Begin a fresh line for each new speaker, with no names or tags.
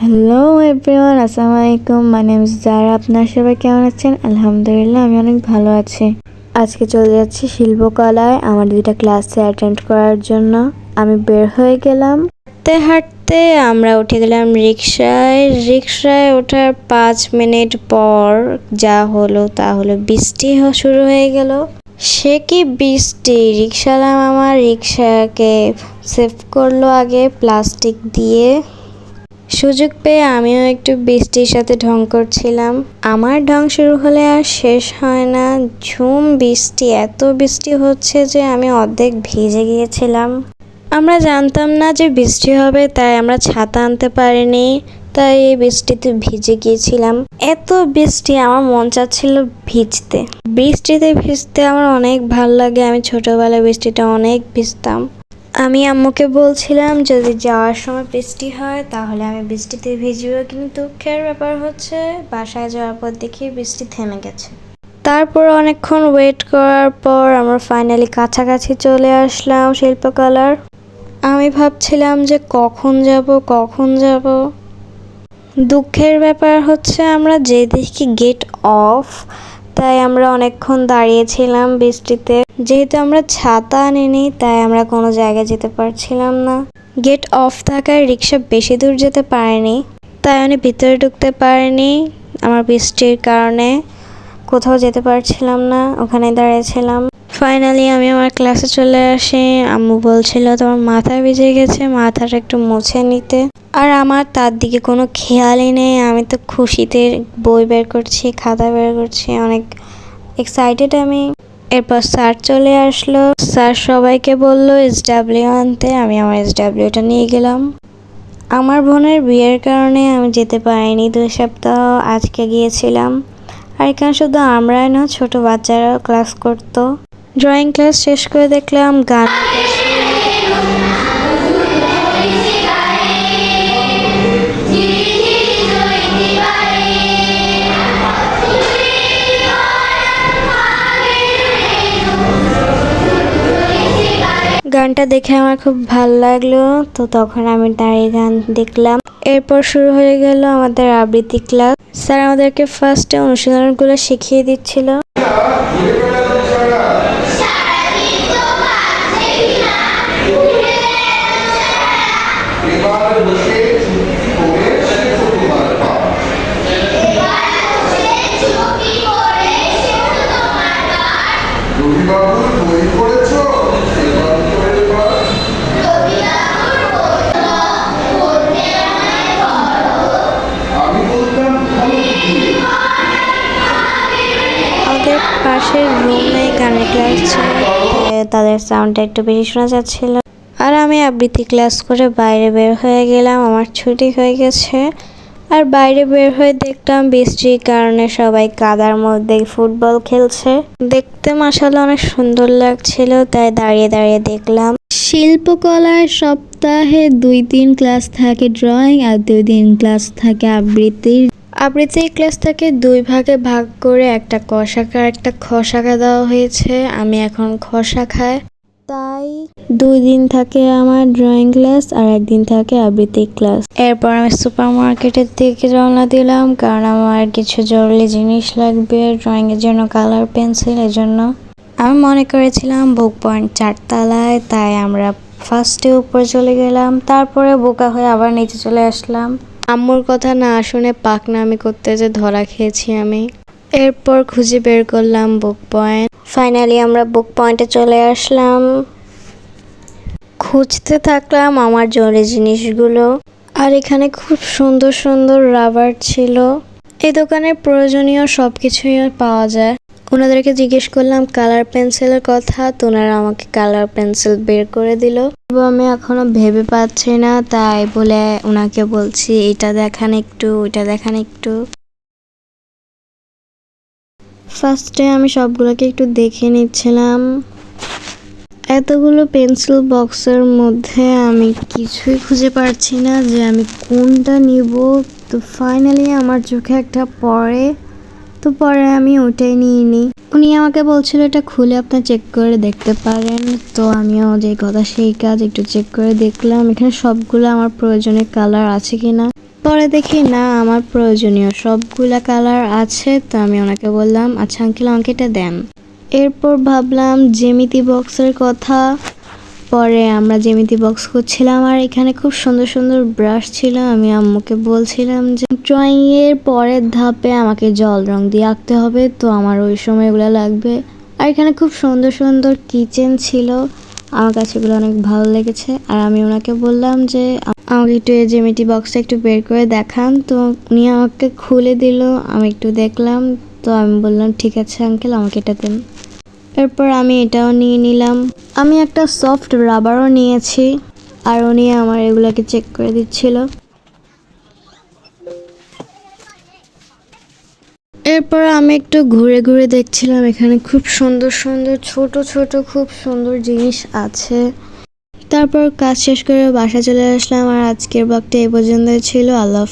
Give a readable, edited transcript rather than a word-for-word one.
Hello everyone, আসসালামু আলাইকুম। My name is জারা। আপনারা সবাই কেমন আছেন? আলহামদুলিল্লাহ, আমি অনেক ভালো আছি। আজকে চলে যাচ্ছি শিল্পকলায় আমার 2টা ক্লাসে অ্যাটেন্ড করার জন্য। আমি বের হয়ে গেলাম। হাঁটতে হাঁটতে আমরা উঠে গেলাম রিক্সায় ওঠার 5 মিনিট পর যা হলো তা হলো, বৃষ্টি শুরু হয়ে গেল। সে কি বৃষ্টি! রিক্সাওয়ালা মামা রিক্সাকে সেভ করলো আগে প্লাস্টিক দিয়ে। সুযোগ পেয়ে আমিও একটু বৃষ্টির সাথে ঢং করছিলাম। আমার ঢং শুরু হলে আর শেষ হয় না। ঝুম বৃষ্টি, এত বৃষ্টি হচ্ছে যে আমি অর্ধেক ভিজে গিয়েছিলাম। আমরা জানতাম না যে বৃষ্টি হবে, তাই আমরা ছাতা আনতে পারিনি, তাই এই বৃষ্টিতে ভিজে গিয়েছিলাম। এত বৃষ্টি, আমার মন চাচ্ছিল ভিজতে। বৃষ্টিতে ভিজতে আমার অনেক ভাল লাগে। আমি ছোটবেলায় বৃষ্টিটা অনেক ভিজতাম। আমি আম্মুকে বলছিলাম যদি যাওয়ার সময় বৃষ্টি হয় তাহলে আমি বৃষ্টিতে ভিজবো, কিন্তু দুঃখের ব্যাপার হচ্ছে বাসায় যাওয়ার পর দেখি বৃষ্টি থেমে গেছে। তারপর অনেকক্ষণ ওয়েট করার পর আমরা ফাইনালি কাছাকাছি চলে আসলাম শিল্পকলার। আমি ভাবছিলাম যে কখন যাব। দুঃখের ব্যাপার হচ্ছে আমরা যে দেখি গেট অফ, তাই আমরা অনেকক্ষণ দাঁড়িয়েছিলাম বৃষ্টিতে। যেহেতু আমরা ছাতা আনিনি তাই আমরা কোনো জায়গায় যেতে পারছিলাম না। গেট অফ থাকায় রিক্সা বেশি দূর যেতে পারেনি, তাই আমি ভিতরে ঢুকতে পারিনি। আমার বৃষ্টির কারণে কোথাও যেতে পারছিলাম না, ওখানে দাঁড়িয়েছিলাম। ফাইনালি আমি আমার ক্লাসে চলে আসি। আম্মু বলছিল তোমার মাথা ভিজে গেছে, মাথাটা একটু মুছে নিতে। আর আমার তার দিকে কোনো খেয়ালই নেই। আমি তো খুশিতে বই বের করছি, খাতা বের করছি, অনেক এক্সাইটেড আমি। এরপর স্যার চলে আসলো। স্যার সবাইকে বললো SW আনতে। আমি আমার SWটা নিয়ে গেলাম। আমার বোনের বিয়ের কারণে আমি যেতে পারিনি 2 সপ্তাহ। আজকে গিয়েছিলাম। আর এখানে শুধু আমরাই না, ছোট বাচ্চারাও ক্লাস করতো। ড্রয়িং ক্লাস শেষ করে দেখলাম গানটা দেখে আমার খুব ভালো লাগলো, তো তখন আমি দাঁড়িয়ে গান দেখলাম। এরপর শুরু হয়ে গেল আমাদের আবৃত্তি ক্লাস। স্যার আমাদেরকে ফার্স্টে অনুশীলনগুলো শিখিয়ে দিচ্ছিল। আমাদের পাশের রুমে গানের ক্লাস ছিল, তাদের সাউন্ডটা একটু বেশি শোনা যাচ্ছিল। আর আমি আবৃত্তি ক্লাস করে বাইরে বের হয়ে গেলাম। আমার ছুটি হয়ে গেছে। আর বাইরে বের হয়ে দেখলাম বৃষ্টির কারণে সবাই কাদার মধ্যে ফুটবল খেলছে। দেখতে মাশাআল্লাহ অনেক সুন্দর লাগছিল, তাই দাঁড়িয়ে দাঁড়িয়ে দেখলাম। শিল্পকলায় সপ্তাহে 2 দিন ক্লাস থাকে ড্রয়িং, আর 2 দিন ক্লাস থাকে আবৃত্তির ক্লাস থাকে 2 ভাগে ভাগ করে। একটা ক শাখা একটা খ শাখা দেওয়া হয়েছে। আমি এখন খ শাখায়, তাই 2 দিন থাকে আমার ড্রয়িং ক্লাস আর 1 দিন থাকে আবৃত্তি ক্লাস। এরপর আমি সুপার মার্কেটের দিকে রওনা দিলাম, কারণ আমার কিছু জরুরি জিনিস লাগবে ড্রয়িং এর জন্য, কালার পেন্সিল। এর জন্য আমি মনে করেছিলাম বুক পয়েন্ট 4 তলায়, তাই আমরা ফার্স্টে উপরে চলে গেলাম। তারপরে বোকা হয়ে আবার নিচে চলে আসলাম। আম্মুর কথা না শুনে পাকনামি করতে যে ধরা খেয়েছি আমি। এরপর খুঁজে বের করলাম বুক পয়েন্ট। ফাইনালি আমরা বুক পয়েন্টে চলে আসলাম। খুঁজতে থাকলাম আমার জরুরি জিনিসগুলো। আর এখানে খুব সুন্দর সুন্দর রাবার ছিল। এই দোকানে প্রয়োজনীয় সবকিছুই পাওয়া যায়। ওনাদেরকে জিজ্ঞেস করলাম কালার পেন্সিলের কথা, তো ওনারা আমাকে কালার পেন্সিল বের করে দিল। আমি এখনো ভেবে পাচ্ছি না, তাই বলে ওনাকে বলছি এটা দেখান একটু, ওইটা দেখান একটু। ফার্স্টে আমি সবগুলোকে একটু দেখে নিচ্ছিলাম। এতগুলো পেন্সিল বক্সের মধ্যে আমি কিছুই খুঁজে পাচ্ছি না যে আমি কোনটা নিব। তো ফাইনালি আমার চোখে একটা পড়ে, তো পরে আমি ওটাই নিয়ে নিই। উনি আমাকে বলছিল এটা খুলে আপনি চেক করে দেখতে পারেন, তো আমিও যে কথা সেই কাজ, একটু চেক করে দেখলাম এখানে সবগুলো আমার প্রয়োজনীয় কালার আছে কিনা। পরে দেখি না আমার প্রয়োজনীয় সবগুলা কালার আছে, তো আমি ওনাকে বললাম আচ্ছা আঙ্কেল আমাকে এটা দেন। এরপর ভাবলাম জ্যামিতি বক্সের কথা। পরে আমরা জ্যামিতি বক্স খুঁজছিলাম আর এখানে খুব সুন্দর সুন্দর ব্রাশ ছিল। আমি আম্মুকে বলছিলাম যে ড্রয়িং এর পরের ধাপে আমাকে জল রং দিয়ে আঁকতে হবে, তো আমার ওই সময় এগুলো লাগবে। আর এখানে খুব সুন্দর সুন্দর কিচেন ছিল, আমার কাছে এগুলো অনেক ভালো লেগেছে। আর আমি ওনাকে বললাম যে আমাকে একটু এই জ্যামিতি বক্সটা একটু বের করে দেখান, তো উনি আমাকে খুলে দিল। আমি একটু দেখলাম, তো আমি বললাম ঠিক আছে আঙ্কেল আমাকে এটা দিন। এরপর আমি এটাও নিয়ে নিলাম। আমি একটা সফট রাবারও নিয়েছি আর উনি আমার এগুলাকে চেক করে দিচ্ছিল। এরপর আমি একটু ঘুরে ঘুরে দেখছিলাম, এখানে খুব সুন্দর সুন্দর ছোট ছোট খুব সুন্দর জিনিস আছে। তারপর কাজ শেষ করে বাসা চলে আসলাম। আর আজকের ব্লগটা এই পর্যন্তই ছিল। আল্লাহ হাফেজ।